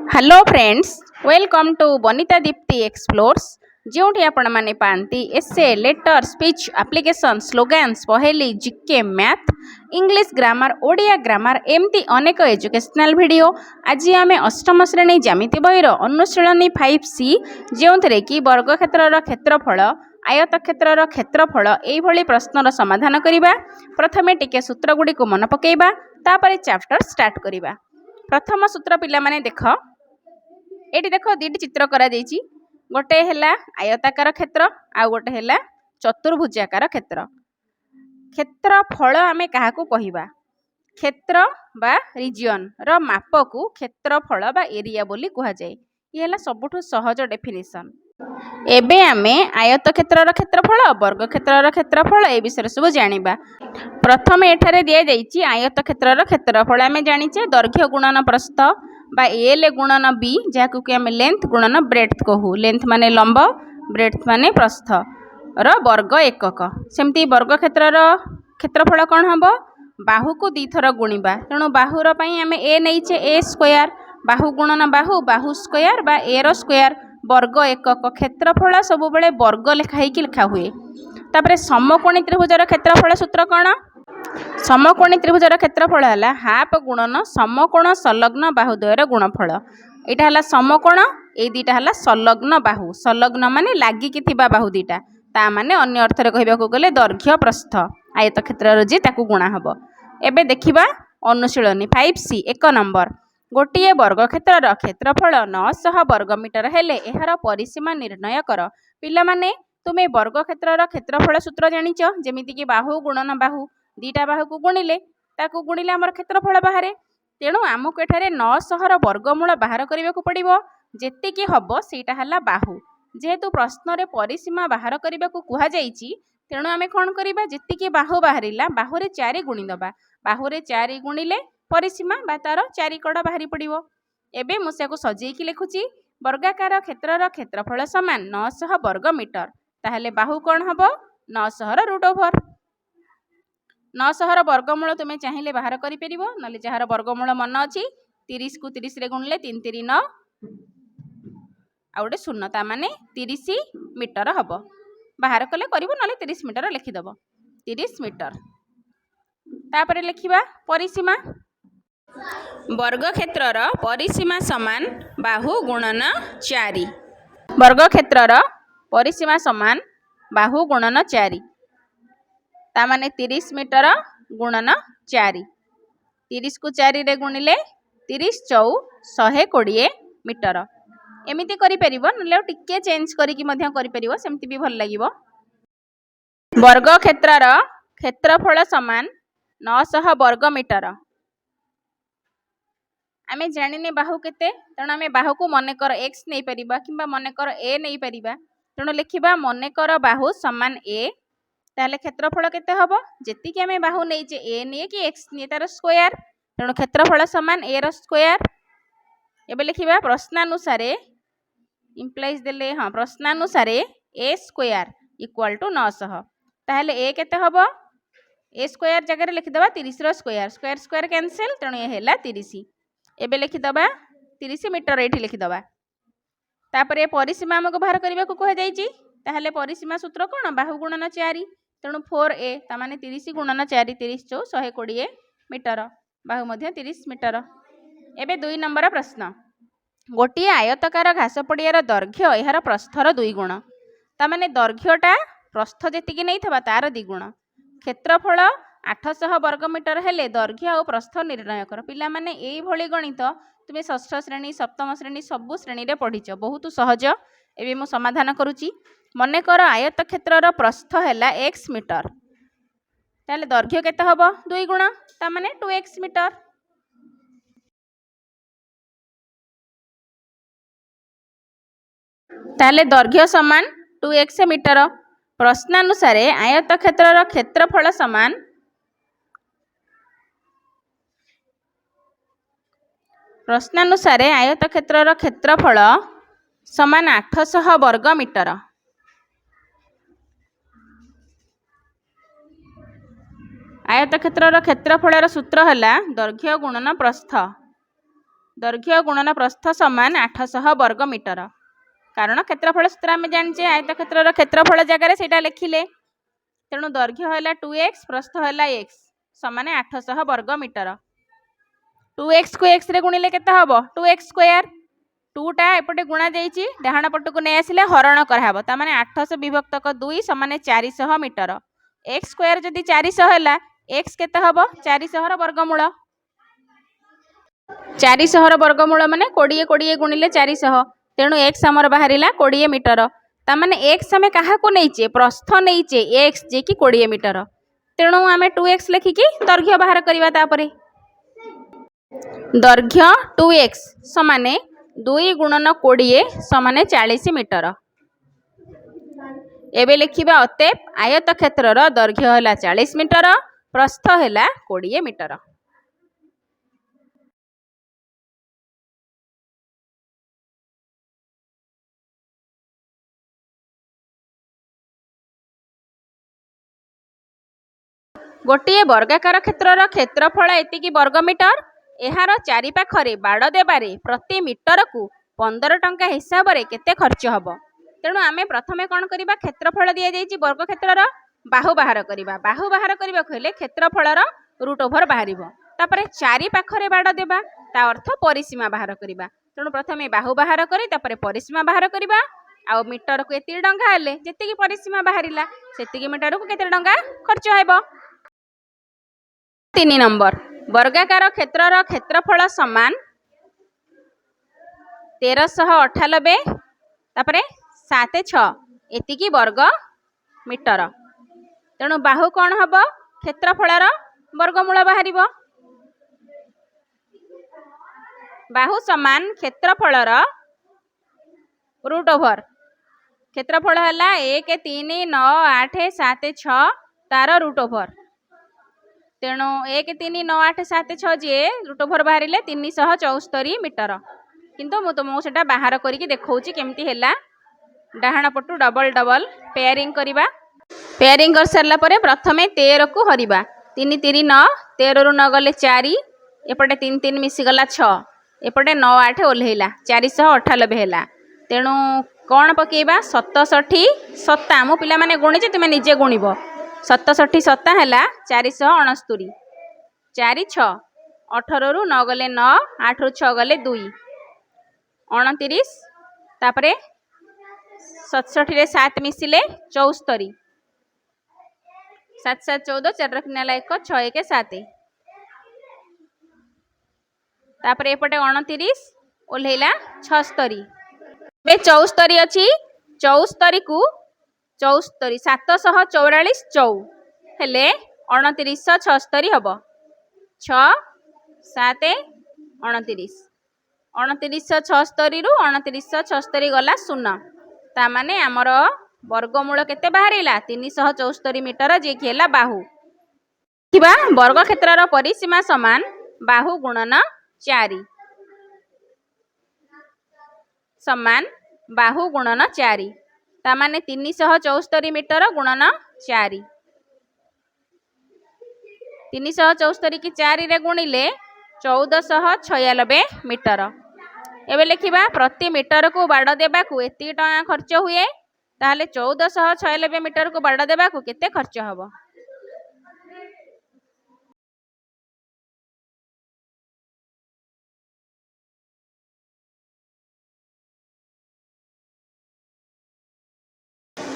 Hello friends, welcome to Banita Dipti explores जोठी आपण माने पांती एसे लेटर स्पीच एप्लिकेशन स्लोगन्स पहेली GK math English grammar Odia grammar एमती अनेक एजुकेशनल वीडियो। आज आम अष्टम श्रेणी ज्यामिति बहीर अनुशीलनी 5C जो थे कि वर्ग क्षेत्र क्षेत्रफल आयत क्षेत्र क्षेत्रफल यही प्रश्नर समाधान करवा। प्रथमे टिके सूत्र गुड़ी को मन पकेबा तापर चैप्टर स्टार्ट करवा। प्रथम सूत्र पिला माने देख ये देख दुईट चित्र करा गोटे है आयताकार क्षेत्र आ गोटे है चतुर्भुजाकार क्षेत्र। क्षेत्रफल आमे क्या कहवा क्षेत्र बा रिजन रो माप को क्षेत्रफल बा एरिया बोली कह जाए। ये है सबुठ सहज डेफिनेशन। एबे आमे आयत क्षेत्र क्षेत्रफल वर्ग क्षेत्र क्षेत्रफल ए विषय सब जानिबा। प्रथम एठारे दिया जाइछि आयत क्षेत्र क्षेत्रफल आमे जानिछे दैर्घ्य गुणन प्रस्थ बा एल गुणन बी जहाकु कि आमे लेंथ गुणन ब्रेड्थ कहू। लेंथ माने लंब ब्रेड्थ माने प्रस्थ रो वर्ग एकक। सेमती वर्ग क्षेत्र क्षेत्रफल कौन हम बाहु को दी थर गुणिबा तेणु बाहुर पई आमे ए नैचे ए स्क्वायर बाहु गुणन बाहु बाहु स्क्वायर बा ए रो स्क्वायर वर्ग एकक। क्षेत्रफल सब बेले वर्ग लिखाई लिखा हुए। तापर समकोणी त्रिभुजर क्षेत्रफल सूत्र कौन समकोणी त्रिभुजर क्षेत्रफल है हाफ गुणन समकोण संलग्न बाहु द्वयर गुणफल। यहाँ है समकोण ये दुईटा है संलग्न बाहु संलग्न माने लागिकी थिबा बाहु दुईटा ता माने अन्य अर्थ रे कहबाकू गले दैर्घ्य प्रस्थ आयत क्षेत्र जे ताकू गुणा हबो। एबे देखिबा अनुशीलनी 5C 1 नंबर गोटे वर्ग क्षेत्र क्षेत्रफल 900 वर्ग मीटर हेले एहार परिसीमा निर्णय कर। पिला माने तुमे वर्ग क्षेत्र क्षेत्रफल सूत्र जानिच जेमिति कि बाहु गुणन बाहु दीटा बाहु को गुणिले ताकू गुणिले आमर क्षेत्रफल बाहर। तेणु आमको एठारे 900 वर्गमूल बाहर करने को पड़ो जेतिकी हम सेटा है बाहु। जेहेतु प्रश्न रे परिसीमा बाहर करने को कहुई तेणु आम कौन करवा जी बाहु बाहर बाहुरे 4 गुणीदबा बाहुरे 4 गुणिले परिसीमा बा तार 4 कड़ बाहरी पड़ो। एबे मुझे सजेकी लिखुची वर्गाकार क्षेत्र क्षेत्रफल समान 900 वर्ग मीटर ताहले बाहु कौन हम 900 रूट ओवर 900 वर्गमूल तुम्हें चाहिए बाहर कर ना जार वर्गमूल मन अच्छी 30 को 30 रे गुणिले 3 3 9 आ गोटे शून्य ता माने 30 मीटर हम बाहर कले करू ना 30 मीटर लिखिदेव 30 मीटर। तापर लिखिबा परिसीमा वर्ग क्षेत्र परिसीमा समान बाहु गुणन 4 वर्ग क्षेत्र परिसीमा समान बाहु गुणन 4 ता माने 30 मीटर गुणन 4 30 को 4 रे गुणिले 30 चौ 120 मीटर एमिति करि परिबो नले टिके चेंज करिकि मध्य करि परिबो सेमति भी भल लागिबो। वर्ग क्षेत्रर क्षेत्रफल समान 900 वर्ग मीटर आमे जानिने बाहु केते तेणु आमे बाहु को मने कर x नै परिबा किंबा मने कर a नै परिबा तेणु लिखिबा मने कर बाहु समान a ताहले क्षेत्रफल केते हबो जेतिकी आमे बाहु नैचे a निए कि x निए तार स्क्वायर तेणु क्षेत्रफल समान a रो स्क्वायर। एबे लिखिबा प्रश्नानुसार इम्प्लाइज देले हाँ प्रश्नानुसार a स्क्वायर इक्वल टू 900 ताहले a केते हबो a स्क्वायर जगह लिखिदबा 30 रो स्क्वायर स्क्वायर स्क्वायर कैंसिल तेणु ये हैला 30। एबे लिखिदबा 30 मीटर एठी लिखिदबा। तापर ए परिसीमा हमको बाहर करबा को कह जाईची ताहले परिसीमा सूत्र कोन बाहु गुणन 4 तेणु 4a ता माने 30 गुणन 4 30 चौ 120 मीटर बाहु मध्य 30 मीटर। एबे 2 नंबर प्रश्न गोटे आयतकार घास पड़ियार दैर्घ्य यार प्रस्थर 2 गुण ता माने दैर्घ्यटा प्रस्थ जेतिकी नहीं थबा तार 2 गुण। क्षेत्रफल 800 वर्ग मीटर हेले दैर्घ्य और प्रस्थ निर्णय कर। पिला माने एई भली गणित तुमे षष्ठ श्रेणी सप्तम श्रेणी सबु श्रेणी रे पढ़िच बहुत सहज। एबे मु समाधान करूची मने कर आयत क्षेत्रर प्रस्थ हैला x मीटर ताले दैर्घ्य केते हबो 2 गुण ता माने 2x मीटर। ताले दैर्घ्य समान 2x मीटर। प्रश्नानुसार आयत क्षेत्रर क्षेत्रफल समान प्रश्नानुसार आयत क्षेत्रर क्षेत्रफल समान 800 वर्ग मीटर। आयत क्षेत्रर क्षेत्रफलर सूत्र है दैर्घ्य गुणन प्रस्थ दर्घ्य गुणन प्रस्थ समान 800 वर्ग मीटर। कारण क्षेत्रफल सूत्र आम जाने आयतक्षेत्र क्षेत्रफल जगार से लिखिले तेणु दर्घ्य है 2x प्रस्थ है x समान 800 वर्ग मीटर। 2x को x रे गुणिले केते हबो 2x स्क्वायर 2टा एपटे गुणा जाइछि डाहाण पटको नै आसिले हरण करहाबो ता माने 800 विभक्त 2 समान 400 मीटर। x स्क्वायर जदि 400 हैला x केते हबो 400 र वर्गमूल 400 र वर्गमूल माने 20 20 गुणिले 400 तेणु x हमर बाहरिला 20 मीटर ता माने x हमें काहा को नैचे प्रस्थ नैचे x जे कि 20 मीटर तेणु आमे 2x लिखिकी दर्घ्य बाहर करिवा तापरे दर्घ्य 2x समाने 2 गुणन 20 समाने 40 मीटर। एबे लिखिबा अतएव आयतक्षेत्रर दर्घ्य हैला 40 मीटर प्रस्थ हैला 20 मीटर। गोटे वर्गाकार क्षेत्रर क्षेत्रफल एतिकी वर्गमीटर एहार चारि पाखरे बाड़ देबारे प्रति मीटर को 15 टंका हिसाब रे केते खर्च हबो तेणु आमे प्रथमे कोन करिबा क्षेत्रफल दिया जाइछि वर्ग क्षेत्रर बाहु बाहर करिबा बाहु बाहर करिबा कहले क्षेत्रफलर रूट ओभर बाहरिबो तापरे चारि पाखरे बाड़ देबा ता अर्थ परिसीमा बाहर करिबा तेणु प्रथमे बाहु बाहर करी तापरे परिसीमा बाहर करिबा आ मीटर को एति टंका हेले जेतिकी परिसीमा बाहरिला सेतिकी मीटर को केते टंका खर्च हेबो। 3 नंबर वर्गाकार क्षेत्रर क्षेत्रफल समान 1398 तापरे 76 एतिकी वर्ग मीटर तेणु बाहु कौन हम क्षेत्रफलर वर्गमूल बाहर बाहु समान क्षेत्रफलर रूट ओभर क्षेत्रफल है 1 3 9 8 7 6 तार रूट ओभर तेणु 1 3 9 8 7 6 जी रूट ओभर बाहर 374 मीटर किंतु मु तुमको सेटा बाहर करके देखौछि केमती हैला डाहाण पटु डबल डबल पेयरिंग करवा पेयरिंग कर सारला परे प्रथमे 13 को हरिबा 3 3 9 13 रु 9 गले 4 एपटे 3 3 मिसी गला 6 एपटे 9 8 ओल्हेला 498 हैला तेणु कौन पकेबा 67 7 मु पिला माने गुणी तुम निजे गुणिब 67 7 है 469 4 6 18 रु 9 गले 9 8 रु 6 गले 2 29 तापरे 67 रे 7 मिसिले 74 7 7 14 4 रखनेला 1 6 1 7 तापरे एपटे 29 ओल्हेला 76 बे 74 अछि 74 को 74 744 चौ हेले 2976 हब 6 7 29 2976 रु 2976 गला 0 ता माने आमर वर्गमूल केते बाहरिला 374 मीटर जे कि हैला बाहु किबा वर्ग क्षेत्रर परिसीमा समान बाहु गुणन 4 समान बाहु गुणन 4 ता माने 374 मीटर गुणन 4 374 की 4 रे गुणिले 1496 मीटर एबे लिखिबा प्रति मीटर को बाड़ देबा को एति टका खर्च हुए ताहले 1496 मीटर को बाड़ देबा को केते खर्च हबो।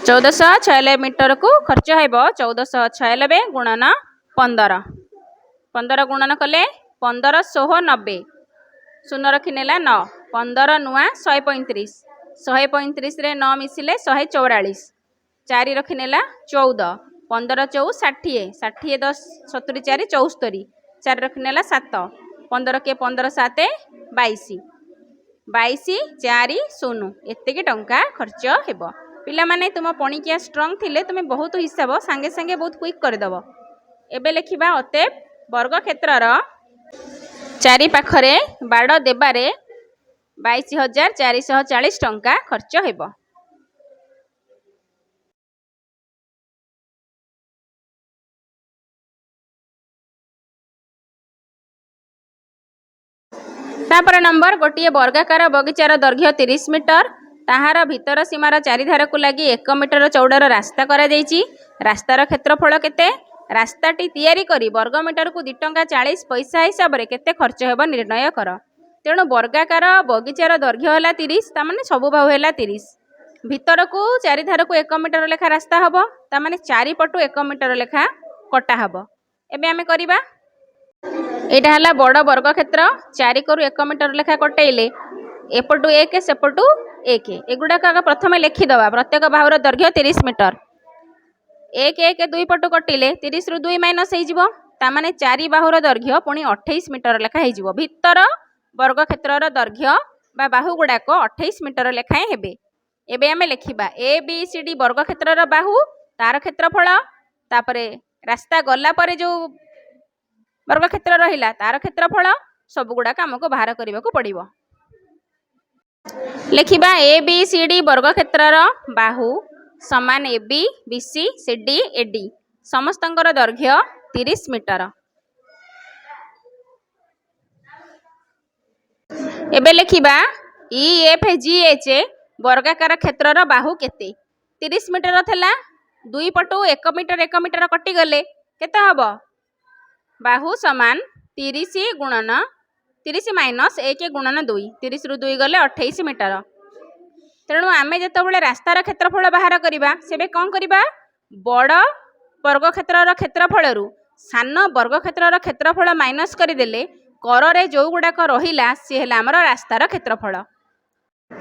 चौदह छयानबे मीटर को खर्च हेब 1496 गुणन 15 15 गुणन कले 15 16 90 शून्य रखिनेला 9 15 नुआ 135 135 रे 9 मिसिले 144 4 रखिनेला 14 15 चौ 60 60 10 70 4 74 4 रखिनेला 7 15 के 15 7 22 22 4 0 एतिकी टंका खर्च हेब। पिला माने तुम पणिकिया स्ट्रंग थिले तुम बहुत हिसाब सांगे सांगे बहुत क्विक करदेव। एबे लिखिबा अतएव वर्ग क्षेत्रर चारि पाखरे बाड़ देबारे 22,440 टंका खर्च हेब। तापर नंबर गोटे वर्गाकार बगीचार दैर्घ्य 30 मीटर ताहार भितर सीमार चारिधार को लगी 1 मीटर चौड़ार रास्ता करा जायछि। रास्तार क्षेत्रफल केते रास्ताटी तैयारी करी वर्ग मीटर को 2 टंका 40 पैसा हिसाब रे केते खर्च हेबो निर्णय कर। तेणु वर्गाकार बगीचार दैर्घ्य है 30 तामाने सबु बाहु है 30 भितर को चारिधार को 1 मीटर लेखा रास्ता हम तामाने चारिपटु 1 मीटर लेखा कटा हम। एबे आमे करिबा एटा हला बड़ वर्ग क्षेत्र 4 करू 1 मीटर लेखा कटेले एपटू 1 सेपटू 1 एगुड़ाक आग प्रथम लिखिदवा। प्रत्येक बाहुर दैर्घ्य 30 मीटर 1 1 2 पटू कटिले 30 रु 2 माइनस हो तामाने 4 बाहुर दैर्घ्य पुणी 28 मीटर लेखा हो भितर वर्ग क्षेत्रर दैर्घ्य बा बाहु गुड़ाक 28 मीटर लेखाएं हेबे। एबे आमे लिखिबा ए बी सी डी वर्ग क्षेत्रर बाहु तार क्षेत्रफल तापरे रास्ता गला परे जो वर्ग क्षेत्र रहिला तार क्षेत्रफल सब गुड़ाक आमको बाहर करने को पड़िबो। लिखिबा ए बी सी डी वर्ग क्षेत्रर बाहु समान A B B C C D A D समस्तंकर दैर्घ्य 30 मीटर। एबे लिखिबा ई एफ जी एच वर्गाकार क्षेत्रर बाहु केते 30 मीटर थला 2 पटू 1 मीटर कटि गले केते हबो बाहु समान 30 गुणन 30 माइनस 1 गुणन 2 30 रु 2 गले 28 मीटर। तेणु आमे जेतबेले रास्तार क्षेत्रफल बाहर करिबा सेबे कोन करिबा बड़ वर्ग क्षेत्रर क्षेत्रफल रु सान वर्ग क्षेत्रर क्षेत्रफल माइनस करदेले कररे जो गुड़ाक रहिला सी हेला हमर रास्तार क्षेत्रफल।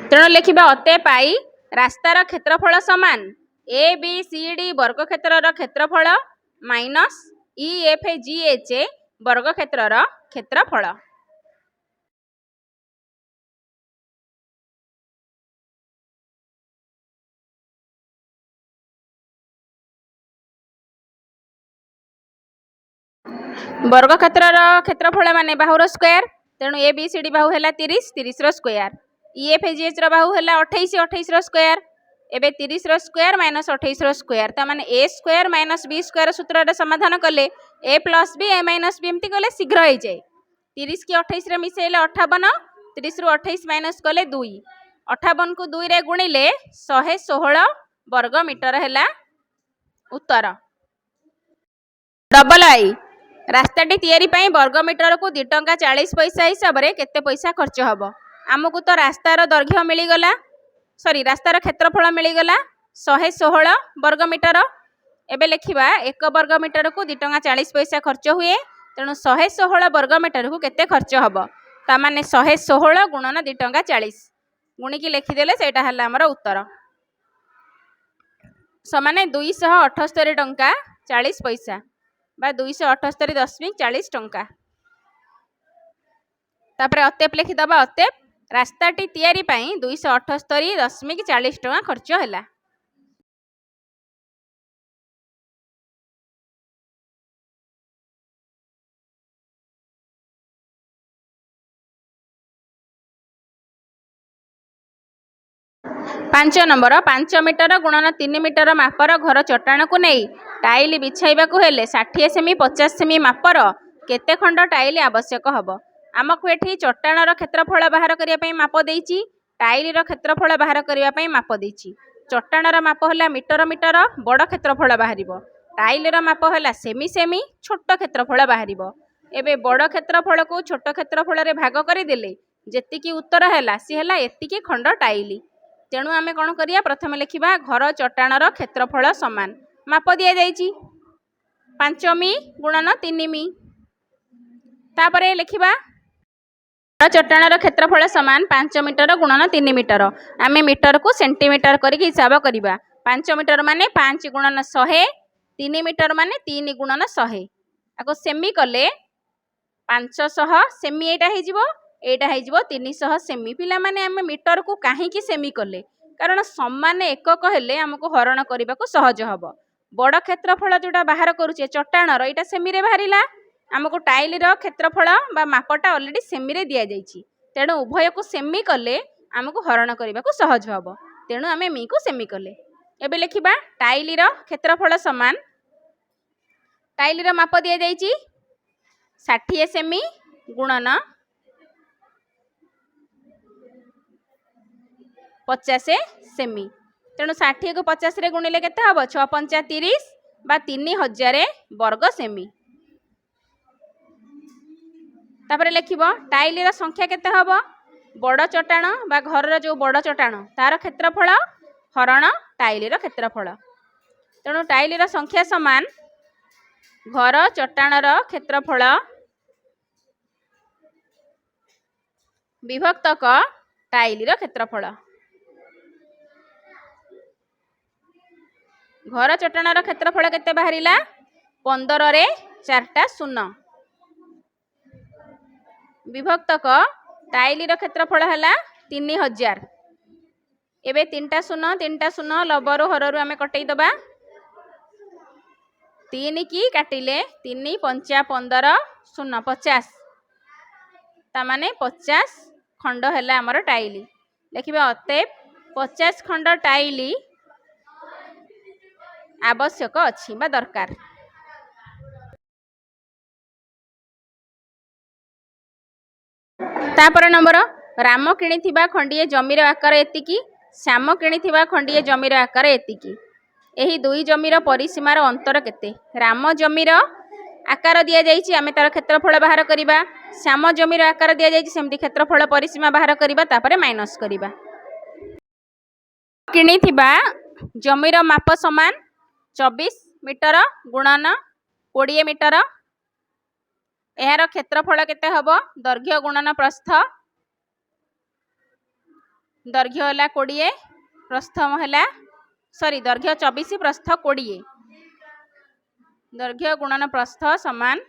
तेणु लिखिबा अते पाई रास्तार क्षेत्रफल समान ए बी सी डी वर्ग क्षेत्रर क्षेत्रफल माइनस ई एफ जी एच वर्ग क्षेत्रर क्षेत्रफल। वर्ग क्षेत्रर क्षेत्रफल माने बाहुर स्क्वायर तेणु ए बी सी डी बाहु है 30 30 रो square E F G H बाहु है 28 28 रो स्क्वायर एबे 30 रो स्क्वायर माइनस 28 रो स्क्वायर ता माने A square minus B square सूत्र रे समाधान कले A plus B A minus B एमती कले शीघ्र हो जाए 30 की 28 रे मिसेले 58 30 रु 28 माइनस कले 2 58 को 2 रे गुणिले 116 वर्ग मीटर हैला उत्तर। डबल आई रास्ताटी तैयारी पाई वर्ग मीटर को 2 टंका 40 पैसा हिसाब रे केते पैसा खर्च हबो आमको तो रास्तार दैर्घ्य मिलीगला सॉरी रास्तार क्षेत्रफल मिलीगला 116 वर्ग मीटर। एबे लिखिबा 1 वर्ग मीटर को 2 टंका 40 पैसा खर्च हुए तेणु 116 वर्ग मीटर को केते खर्च हबो ता माने 116 गुणन 2 टंका 40 गुणिकी लिखिदेले सेटा हला हमर उत्तर समान 278 टंका 40 पैसा बा 278.40 टंका। तापर अतेप लिखिदबा अतेप रास्ताटी तैयारी पाई 278.40 टंका खर्च हैला। पांच नंबर 5 मीटर गुणन 3 मीटर मापर घर चट्टाण को नहीं टाइल बिछाइबा को हेले 60 सेमी 50 सेमी मापर केते खंड टाइल आवश्यक हबो आमको एठी चट्टाणर क्षेत्रफल बाहर करिया पई माप देइची टाइलर क्षेत्रफल बाहर करिया पई माप देइची। चट्टाणर माप होला मीटर मीटर बड़ क्षेत्रफल बाहरिबो टाइलर माप होला सेमी सेमी छोट क्षेत्रफल बाहरिबो। एबे बड़ क्षेत्रफल को छोट क्षेत्रफल रे भाग करि देले जेतिकी उत्तर हैला सी हैला एतिकी खंड टाइल। तेणु आमे कौन करिया प्रथम लिखिबा घर चट्टाणर क्षेत्रफल समान माप दिया जाइची 5 मी गुणन 3 मी तापरे लिखिबा घर चट्टाणर क्षेत्रफल समान 5 मीटर गुणन 3 मीटर आमे मीटर को सेंटीमीटर करके हिसाब करिबा 5 मीटर माने 5 गुणन 100 3 मीटर माने 3 गुणन 100 आको सेमी कले 500 सेमी एटा हे जिवो एटा है 300 सेमी पिला माने आमे मीटर को कहीं सेमी कले कारण समान एकक हेले हमको हरण करने को सहज हम। बड़ क्षेत्रफल जोटा बाहर करुचे चट्टाणर यहाँ सेमी रे बाहरिला आमको टाइलर क्षेत्रफल बा मापटा ऑलरेडी सेमी रे दिया जाइछि तेणु उभय को सेमी कले आमको हरण करने को सहज हम तेणु आमे मी को सेमी कले। एबे लिखिबा टाइलर क्षेत्रफल समान टाइलर माप दिया जाइछि 60 सेमी गुणन 50 ସେମି। ତେଣୁ 60 को 50 रे गुणिले केते हबो 6 पंचा 30 बा 3000 वर्ग सेमी। तापर लिखिबो टाइल रो संख्या केते हबो बड़ चट्टाण बा घर जो बड़ चट्टाण तार क्षेत्रफल हरण टाइल रो क्षेत्रफल। तेणु टाइल रो संख्या समान घर चट्टाण रो क्षेत्रफल विभक्तक टाइल रो क्षेत्रफल। घर चट्टाण रो क्षेत्रफल केते बाहरिला 15 रे 4टा शून्य विभक्तक टाइल रो क्षेत्रफल हला 3000। एबे 3टा शून्य लबरु हररु आमे कटई दबा 3 की काटिले 3 पंचा 15 शून्य 50 ता माने 50 खंड हला हमर टाइल। लिखिबा अतएव 50 खंड टाइल आवश्यक अछि बा दरकार। तापर नंबर राम किणिथिबा खंडिए जमीर आकार एतिकी श्याम किणिथिबा खंडिए जमीर आकार एतिकी। एही दुई जमीर परिसीमार अंतर केते? राम जमीर आकार दिया जाइछि आमे तार क्षेत्रफल बाहर करिबा। श्याम जमीर आकार दिया जाइछि सेमति क्षेत्रफल परिसीमा बाहर करिबा तापरे माइनस करिबा। किणिथिबा जमीर माप समान 24 मीटर गुणन 20 मीटर। एहार क्षेत्रफल केते हबो दैर्घ्य गुणन प्रस्थ। दैर्घ्य हला 20 प्रस्थ हला दैर्घ्य 24 प्रस्थ 20। दैर्घ्य गुणन प्रस्थ समान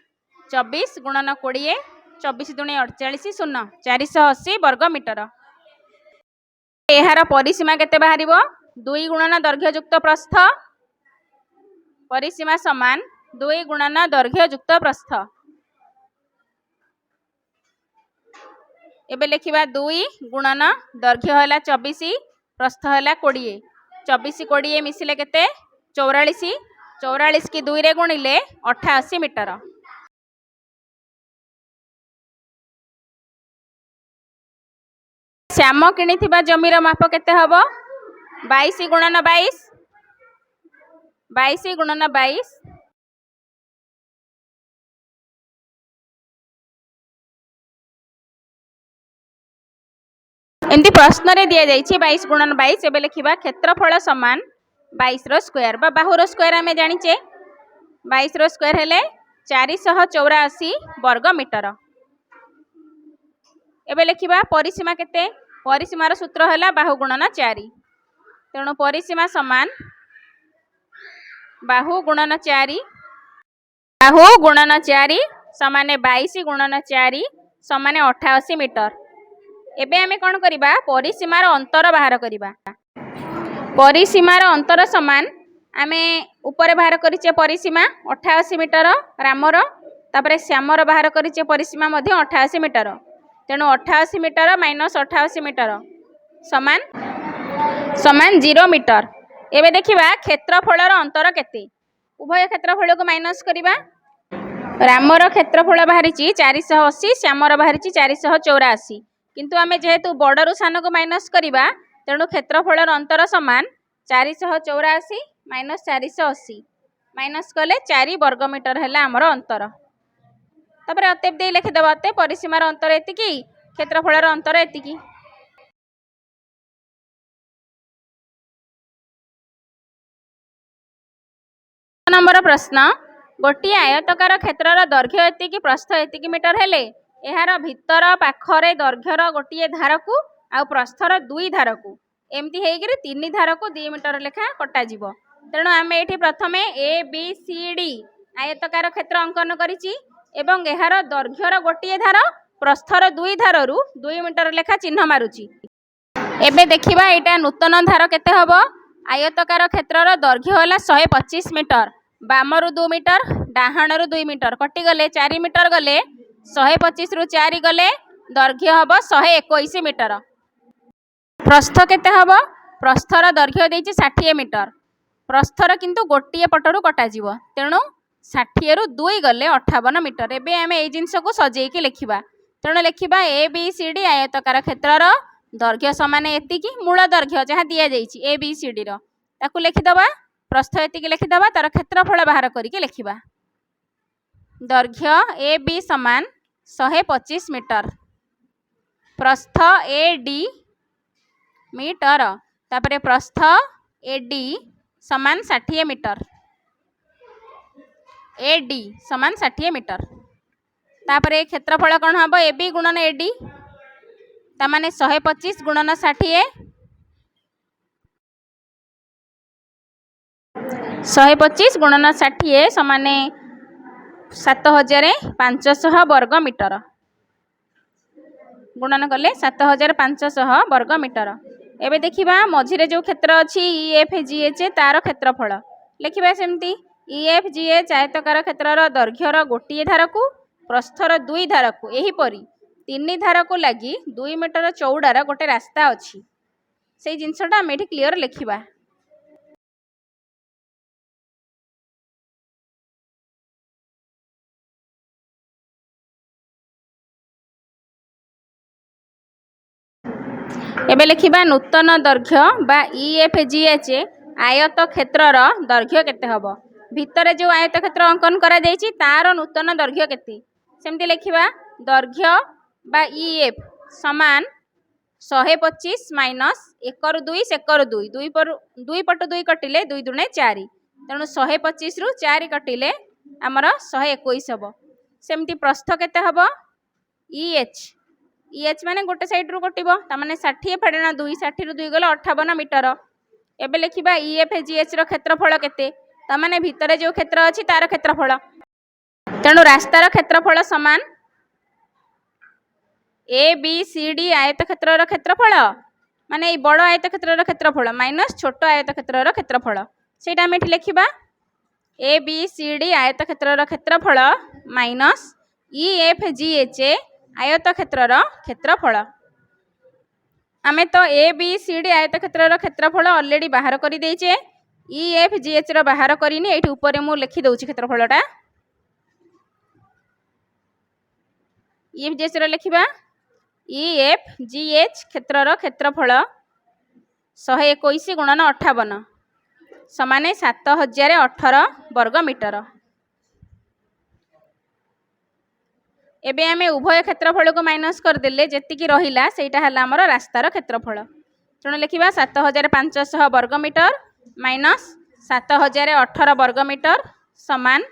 24 गुणन 20 24 दूनी 48 शून्य 480 वर्ग मीटर। एहार परिसीमा केते बाहरिबो 2 गुणन दैर्घ्य युक्त प्रस्थ परिसीमा समान 2 गुणन दैर्घ्य युक्त प्रस्थ। एबे लिखिबा 2 गुणन दैर्घ्य हला 24 प्रस्थ हला 20 24 20 मिसिले केते 44 44 की 2 रे गुणिले 88 मीटर। श्याम किणिथिबा जमीर माप केते हबो 22 गुणन 22 22 गुणन 22। एमती प्रश्न रे दिया जाइछि 22 गुणन 22। एबे लिखिबा क्षेत्रफल समान 22 रो स्क्वायर बा बाहुर स्क्वायर आमे जानिचे 22 रो स्क्वायर हेले 484 वर्ग मीटर। एबे लिखिबा परिसीमा केते? परिसीमार सूत्र हला बाहु गुणन 4। तेणु परिसीमा समान बाहु गुणन 4 बाहु गुणन 4 समान 22 गुणन 4 समान 88 मीटर। एबे आमे कोन करिबा परिसीमार अंतर बाहर करिबा। परिसीमार अंतर समान आमे ऊपर बाहर करिचे परिसीमा 88 मीटर रामर तापरे श्यामर बाहर करिचे परिसीमा मध्ये 88 मीटर। तेणु 88 मीटर माइनस 88 मीटर समान समान 0 मीटर। एबे देखिबा क्षेत्रफलर अंतर केते? उभय क्षेत्रफल को माइनस करिबा। रामर क्षेत्रफल बाहरिची 480 श्यामर बाहरिची 484 किंतु आमे जेहेतु बड़रू सान को माइनस करिबा तेणु क्षेत्रफलर अंतर समान 484 माइनस 480 माइनस कले 4 वर्ग मीटर हैला हमर अंतर। तापर अतएव दे लिखि दबा अतएव परिसीमार अंतर एतिकी क्षेत्रफलर अंतर एतिकी। नंबर प्रश्न गोटी आयतकार क्षेत्रर दैर्घ्य एतिकी प्रस्थ एतिकी मीटर हेले एहार भितर पाखरे दैर्घ्यर गोटी धार को आ प्रस्थर 2 धार को एमती हेगिरी 3 धार को 2 मीटर लेखा कटा जीवो। तेणु आमे एठी प्रथमे ए बी सी डी आयतकार क्षेत्र अंकन करिछि एवं एहार दैर्घ्यर गोटी धार प्रस्थर 2 धाररू 2 मीटर लेखा चिन्ह मारुछि। एबे देखिबा एटा नूतन धार केते हबो आयतकार क्षेत्रर दैर्घ्य होला 125 मीटर बामरु 2 मीटर डाहाणरु 2 मीटर कटि गले 4 मीटर गले 125 रु 4 गले दैर्घ्य हबो 121 मीटर। प्रस्थ केते हबो प्रस्थर दैर्घ्य देछि 60 मीटर प्रस्थर किंतु गोटिए पटरु कटा जीवो तेणु 60 रु 2 गले 58 मीटर। एबे आमे ए जिंस को सजेई के लिखिबा। तेणु लिखिबा ए बी सी डी आयतकार क्षेत्रर दर्घ्य समान एतिकी मूल दर्घ्य जहाँ दि जाइए ए बी सी डी ताकू लिखिदबा प्रस्थ एतिकी लिखिदबा तार क्षेत्रफल बाहर करके लिखिबा दर्घ्य ए बी समान 125 मीटर प्रस्थ ए डी मीटर तापरे प्रस्थ ए डी समान 60 मीटर ए डी समान 60 मीटर तापरे क्षेत्रफल कौन हम ए बी गुणन ए डी तामाने 125 गुणन 60 125 गुणन 60 समाने 7500 वर्ग मीटर गुणन कले 7500 वर्ग मीटर एबे देखिबा मझिरे जो क्षेत्र अछि ई एफ जी एच तार क्षेत्रफल लिखिबा सेमती ई एफ जी एच आयतकार क्षेत्रर दर्घ्यर गोटे धारकू प्रस्थर 2 धारकू एहीपरि 3 धारकू लगी 2 मीटर चौड़ार गोटे रास्ता अछि से जिनसटा आम एठी क्लियर लिखिबा एबे लिखिबा नूतन दर्घ्य बा ई एफ जी एच आयत क्षेत्रर दर्घ्य केते हबो भितर जो आयत क्षेत्र अंकन करा जायछि तार नूतन दर्घ्य केते सेमती लिखिबा दर्घ्य बा ई एफ समान 125 माइनस 1 रु 2 सेकर 2 2 पट 2 कटिले 2 दुणे 4 तेणु 125 रु 4 कटिले आमर 121 हबो सेमती प्रस्थ केते हबो ई एच माने गोटे साइड रु कटिबो ता माने 60 फेडना 2 60 रु 2 गले 58 मीटर एबे लिखिबा ई एफ जी एच रो क्षेत्रफल केते ता माने भितरे जो क्षेत्र अछि तार क्षेत्रफल तेणु रास्तार क्षेत्रफल समान ए बी सी डी आयत क्षेत्रर क्षेत्रफल माने ए बड़ आयत क्षेत्रर क्षेत्रफल माइनस छोट आयत क्षेत्रर क्षेत्रफल सेटा हम एठी लिखिबा ए बी सी डी आयत क्षेत्रर क्षेत्रफल माइनस ई एफ जी एच आयत क्षेत्रर क्षेत्रफल आमे तो ए बी सी डी आयत क्षेत्रर क्षेत्रफल ऑलरेडी बाहर करि देइचे ई एफ जी एच रो बाहर करिनी एठी ऊपर मु लिखि दउची क्षेत्रफलटा ई एफ जी एच रो लिखिबा ई एफ जी एच क्षेत्रर क्षेत्रफल 121 गुणन 58 समाने 7018 वर्ग मीटर एबे आमे उभय क्षेत्रफल को माइनस करदेले जेतिकी रहिला सेटा हला हमर रास्तार क्षेत्रफल तेणु लिखिबा 7500 वर्ग मीटर माइनस 7018 वर्ग मीटर समान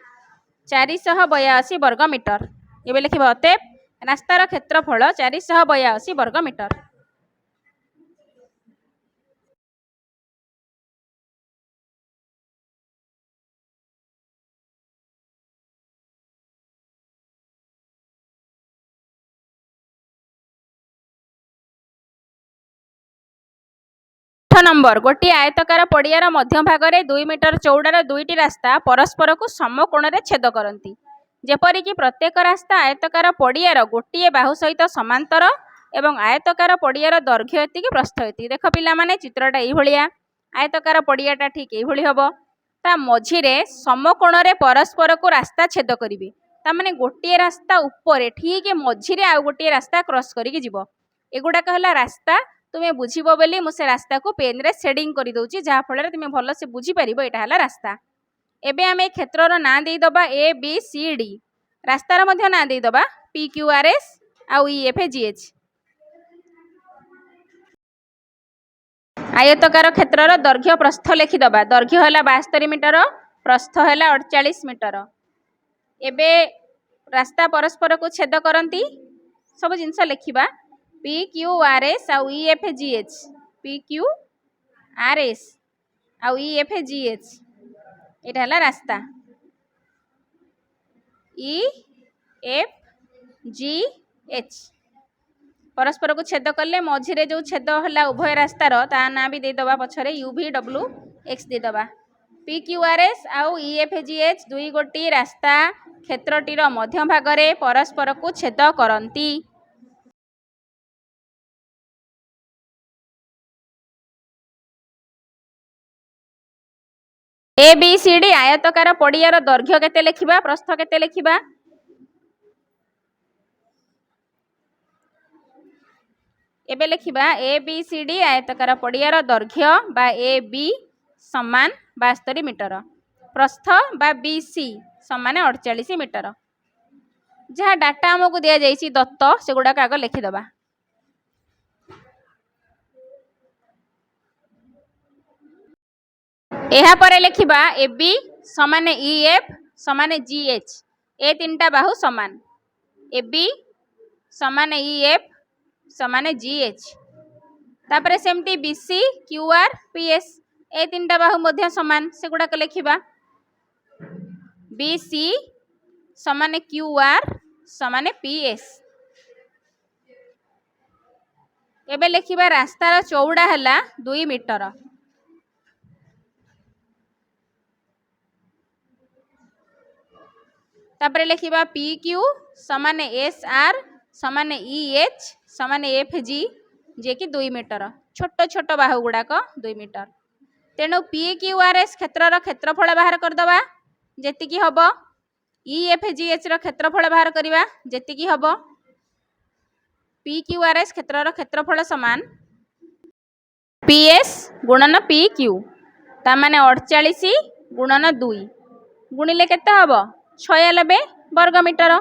482 वर्ग मीटर एबे लिखिबा अतएव रास्तार क्षेत्रफल 482 वर्ग मीटर नंबर गोटे आयतकार पड़ियार मध्य भाग में 2 मीटर चौड़ार दुईटी रास्ता परस्पर को समकोण में छेद करती जेपरिक प्रत्येक रास्ता आयतकार पड़ियार गोटे बाहु सहित समांतर एवं आयतकार पड़ियार दर्घ्य एति प्रस्थ एति देख पिला माने चित्रटा एभलिया आयतकार पड़ियाटा ठीक एभली हम ता मझिरे समकोण में परस्पर को रास्ता छेद करेंगे ता माने गोटे रास्ता ऊपर ठीक मझिरे आउ गोटे रास्ता क्रॉस करके जीव एगुड़ाक है रास्ता तुम्हें बुझीब बोली मुझे रास्ता को पेन रे शेडिंग कर दउची जहाँ फल तुम्हें भल से बुझी पार यहाँ है रास्ता एबे आमे क्षेत्रर ना देदबा ए बी सी डी रास्तार मध्य ना देदबा पी क्यू आर एस आउ ई एफ जी एच आयतकार क्षेत्रर दर्घ्य प्रस्थ लिखिदबा दर्घ्य है 72 मीटर प्रस्थ है 48 मीटर एबे रास्ता परस्पर को छेद करती सब जिनस लिखिबा पी क्यू आर एस आउ E F G H P Q R S आउ ई एफ जी एच यहाँ है रास्ता ई एफ जी एच परस्पर को छेद कले मझिरे जो छेद है उभय रास्तार ता ना भी देदबा पछरे यू भी डब्ल्यू एक्स देदबा पी क्यू आर एस आउ ई एफ जी एच दुई गोटी रास्ता क्षेत्रटीर मध्य भागरे परस्पर को छेद करती A B C D आयतकार Padiyar दर्घ्य केते लिखिबा प्रस्थ केते लिखिबा एबे लिखिबा A B C D आयतकार Padiyar दैर्घ्य बा ए बी समान 72 मीटर, प्रस्थ बा बी सी समान 48 मीटर। जहाँ डाटा आमको दि जाइए दत्त से गुड़ाक आग लिखिदबा। यहाँ पर लिखिबा ए बी समान ई एफ समान जी एच, ए तीनटा बाहु समान, ए बी समान ई एफ समान जी एच, तापर सेमती B C Q R P S, ए तीनटा बाहु मध्य समान से गुड़ाक लिखिबा। बी सी समान क्यू आर समान पी एस। एबे लिखिबा रास्तार चौड़ा है 2 मीटर। तापर लिखिबा पी क्यू समान एस आर समान ई एच समान एफ जी जे कि 2 मीटर, छोट छोट बाहु गुड़ाक 2 मीटर। तेणु पी क्यू आर एस क्षेत्रर क्षेत्रफल बाहर करदबा जेतिकी हब, ई एफ जी एच र क्षेत्रफल बाहर करवा जेतिकी हब, पी क्यू आर एस क्षेत्रर क्षेत्रफल समान पी एस गुणन पी क्यू, ता माने 48 गुणन 2 गुणिले केते हब 96 वर्ग मीटर।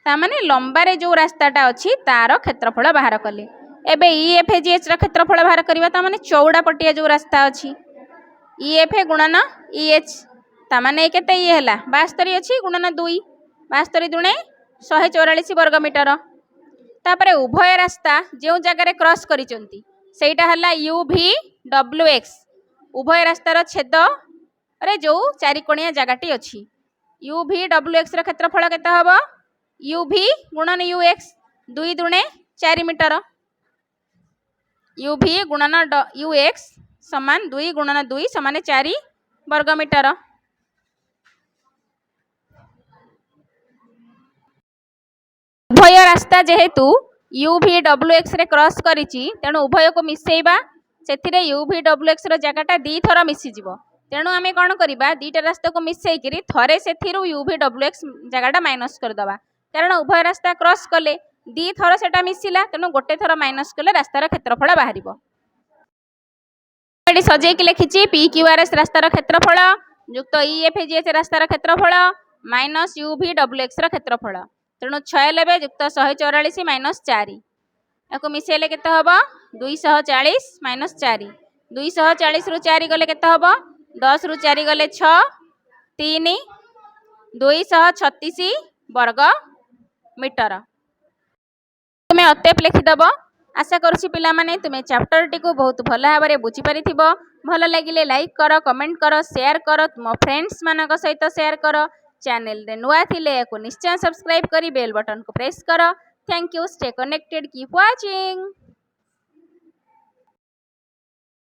ता माने लंबारे जो रास्ताटा अच्छी तार क्षेत्रफल बाहर कले। एबे ई एफ जी एच र क्षेत्रफल बाहर करवा, ता माने चौड़ा पटिया जो रास्ता अच्छी ई एफ गुणन ई एच, ता माने केते ये हला 72 अच्छी गुणन 2, 72 दुणे 144 वर्ग मीटर। तापरे उभय रास्ता जो जगार क्रॉस करिसंती सेटा हला यू भी डब्ल्यू एक्स, उभय रास्तार छेद रे जो चारिकोणिया जगाटी अच्छी यू भी डब्ल्यू एक्स र क्षेत्रफल केते हबो यू भी गुणन यू एक्स, 2 दुणे 4 मीटर, यू भी गुणन यू एक्स समान 2 गुणन 2 समान 4 वर्ग मीटर। उभय रास्ता जेहेतु you V W X ray cross करिची तेणु उभय को मिसेइबा, सेथिरे यू भी डब्ल्यू एक्स रो जगाटा 2 थर मिसी जिवो। तेणु आमे कोन करिबा 2टा रास्ता को मिसेई करी थरे सेथिरु you V W x जगाटा minus कर दबा, कारण उभय रास्ता क्रॉस कले 2 थर सेटा मिसिला, तेणु गोटे थर माइनस कले रास्तार क्षेत्रफल बाहरिबो। एडी सजेई कि लिखिची पी क्यू आर एस रास्तार क्षेत्रफल युक्त ई एफ जी एच रास्तार क्षेत्रफल minus you V W x र क्षेत्रफल, तेणु 96 युक्त 144 माइनस 4 याको मिसेले केते हबो 240 माइनस 4, 240 रु 4 गले केते हबो 10 रु 4 गले 6 3 236 वर्ग मीटर। तुम्हें अतेप लिखिदब। आशा करुछि पिला माने तुम्हें चैप्टर टी को बहुत भल भाव में बुझी पारिथिबो। भल लागिले लाइक कर, कमेंट कर, शेयर कर, तुम फ्रेंड्स मानक सहित शेयर कर। चैनल रे नुआ थिले याको निश्चय सब्सक्राइब करी बेल बटन को प्रेस कर। Thank you, stay connected, keep watching.